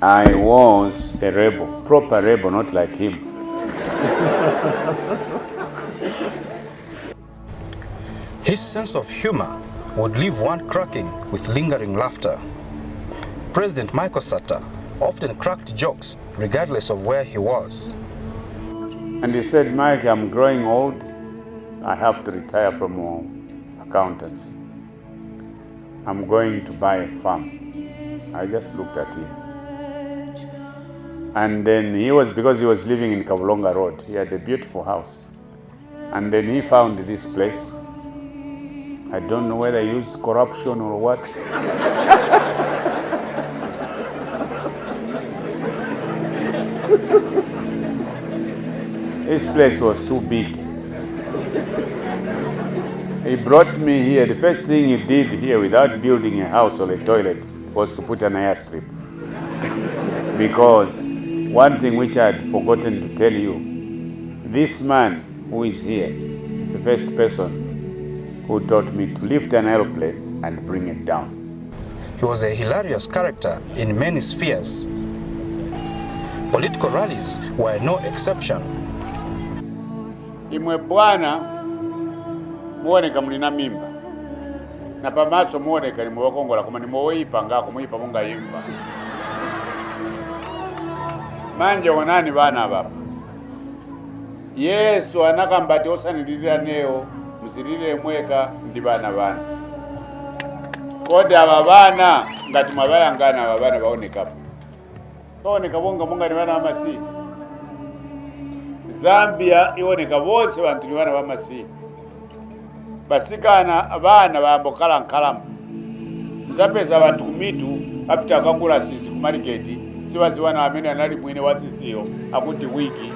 I was a rebel, proper rebel, not like him. His sense of humor would leave one cracking with lingering laughter. President Michael Sata often cracked jokes regardless of where he was. And he said, Mike, I'm growing old. I have to retire from accountancy. I'm going to buy a farm. I just looked at him. And then because he was living in Kavulonga Road, he had a beautiful house. And then he found this place. I don't know whether he used corruption or what. This place was too big. He brought me here. The first thing he did here, without building a house or a toilet, was to put an airstrip. Because one thing which I had forgotten to tell you, this man who is here is the first person who taught me to lift an aeroplane and bring it down. He was a hilarious character in many spheres. Political rallies were no exception. Imwe bwana muoneka mulina mimba na pamaso muoneka nimuwakongola koma nimuwoyipa ngako muyipa munga yimva manje wonani bana baba Yesu anakambati osanilira neo musirire mweka ndi bana kodi aba bana ngati mwabayangana aba bana baoneka bonga munga ni bana bamasi Zambia iwoneka bose bantu ni bana bamasi basikana abana bambokala nkalamu nzapeza abantu kumitu apita akagula sisi ku market sibaziwana amene anali mwene wasisiyo akuti wiki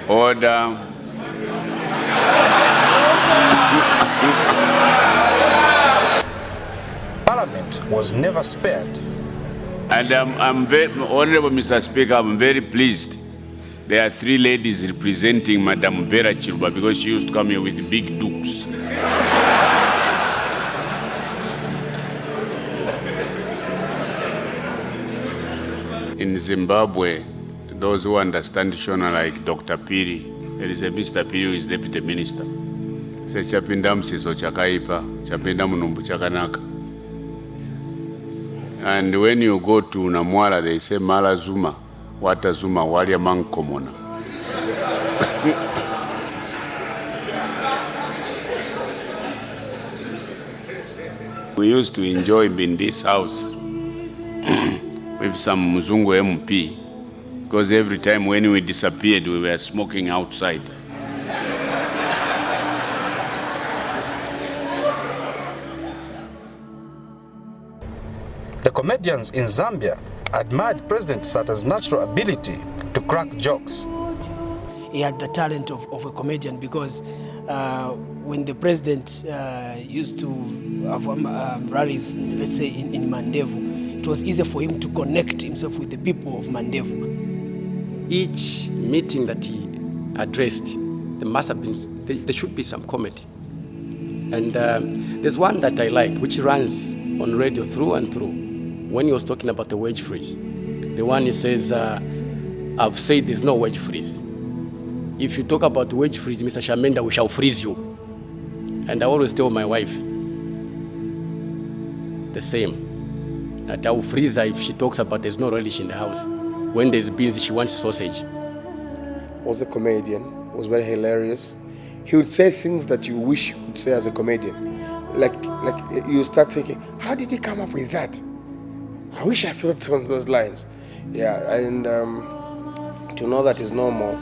order. Parliament was never spared. And I'm very, Honorable Mr. Speaker, I'm very pleased. There are 3 ladies representing Madam Vera Chiruba because she used to come here with big dukes. In Zimbabwe, those who understand Shona like Dr. Piri, there is a Mr. Piri who is deputy minister. Say chapinda msiso chakaipa, chapinda munumbu chakanaka. And when you go to Namwala, they say Mala Zuma, Wata Zuma, Walia Mankomona. We used to enjoy in this house with some Mzungu MP, because every time when we disappeared, we were smoking outside. The comedians in Zambia admired President Sata'S natural ability to crack jokes. He had the talent of a comedian because when the president used to have rallies, let's say in Mandevu, it was easy for him to connect himself with the people of Mandevu. Each meeting that he addressed, there should be some comedy. And there's one that I like, which runs on radio through and through. When he was talking about the wage freeze, the one he says, I've said there's no wage freeze. If you talk about wage freeze, Mr. Shamenda, we shall freeze you. And I always tell my wife the same, that I will freeze her if she talks about there's no relish in the house. When there's beans, she wants sausage. Was a comedian, was very hilarious. He would say things that you wish you could say as a comedian. Like you start thinking, how did he come up with that? I wish I thought some of those lines. Yeah, and to know that is no more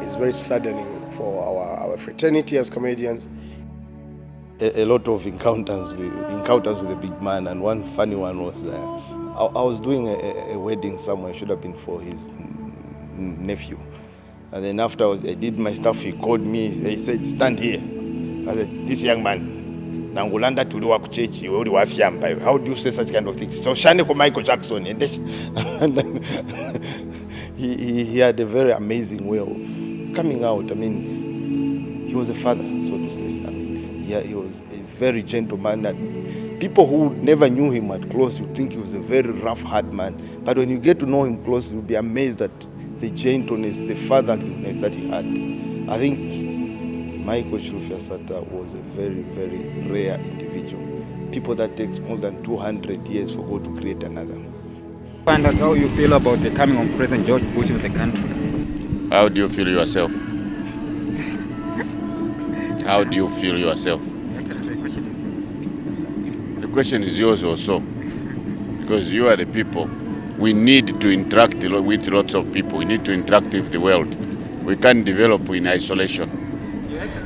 is very saddening for our fraternity as comedians. A lot of encounters with a big man, and one funny one was I was doing a wedding somewhere, should have been for his nephew. And then after I did my stuff, he called me, he said, stand here. I said, this young man, Nangulanda to do church, how do you say such kind of things? So Shane ko Michael Jackson, and then he had a very amazing way of coming out. I mean, he was a father, so to say. I mean, he he was a very gentle man. That people who never knew him at close would think he was a very rough, hard man. But when you get to know him close, you'll be amazed at the gentleness, the fatherliness that he had. I think Michael Sata was a very, very rare individual. People that takes more than 200 years for God to create another. Find out how you feel about the coming of President George Bush in the country. How do you feel yourself? How do you feel yourself? The question is yours also, because you are the people. We need to interact with lots of people. We need to interact with the world. We can't develop in isolation.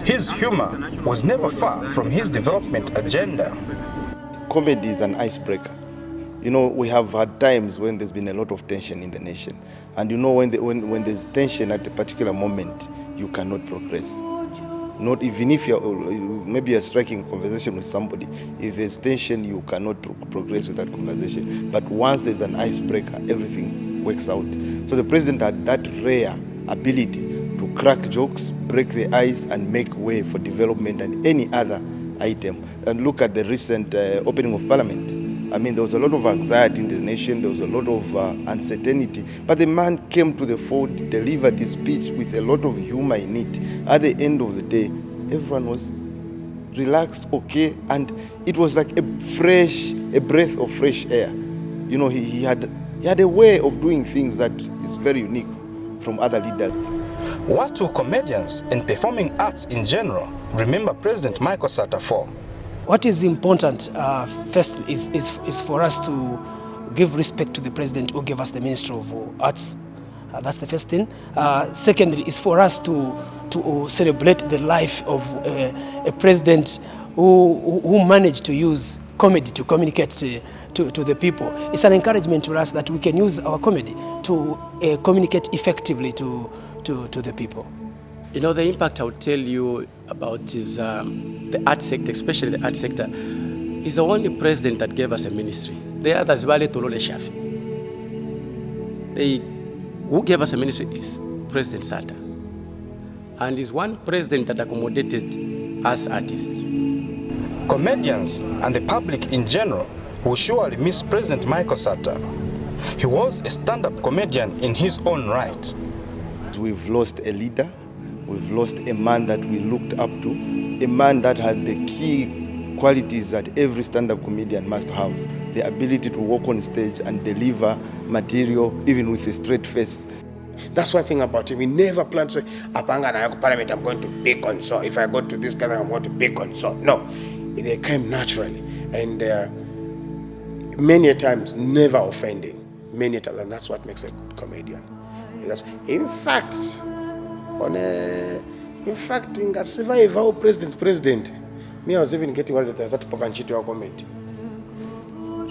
His humor was never far from his development agenda. Comedy is an icebreaker. You know, we have had times when there's been a lot of tension in the nation. And you know, when there's tension at a particular moment, you cannot progress. Not even if maybe you're striking a conversation with somebody, if there's tension, you cannot progress with that conversation. But once there's an icebreaker, everything works out. So the president had that rare ability to crack jokes, break the ice, and make way for development and any other item. And look at the recent opening of Parliament. I mean, there was a lot of anxiety in the nation, there was a lot of uncertainty, but the man came to the fore, delivered his speech with a lot of humor in it. At the end of the day, everyone was relaxed, okay, and it was like a breath of fresh air. You know, he had a way of doing things that is very unique from other leaders. What will comedians and performing arts in general remember President Michael Sata for? What is important, first, is for us to give respect to the president who gave us the Ministry of Arts. That's the first thing. Secondly, is for us to celebrate the life of a president who managed to use comedy to communicate to the people. It's an encouragement to us that we can use our comedy to communicate effectively to the people. You know, the impact I would tell you about is the art sector, especially the art sector, is the only president that gave us a ministry. The others, Vale Tolole Shafi. Who gave us a ministry is President Sata. And is one president that accommodated us artists. Comedians and the public in general will surely miss President Michael Sata. He was a stand-up comedian in his own right. We've lost a leader. We've lost a man that we looked up to, a man that had the key qualities that every stand-up comedian must have, the ability to walk on stage and deliver material even with a straight face. That's one thing about him. He never planned to say, Apanga na yako parliament, I'm going to pick on so. If I go to this gathering, I'm going to pick on so. No, they came naturally. And many a times, never offending. Many times, and that's what makes a good comedian. In fact, in survive our president, me, I was even getting worried that there's that Pokanchito our comedy.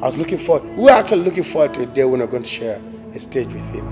I was looking forward, we were actually looking forward to a day when we're going to share a stage with him.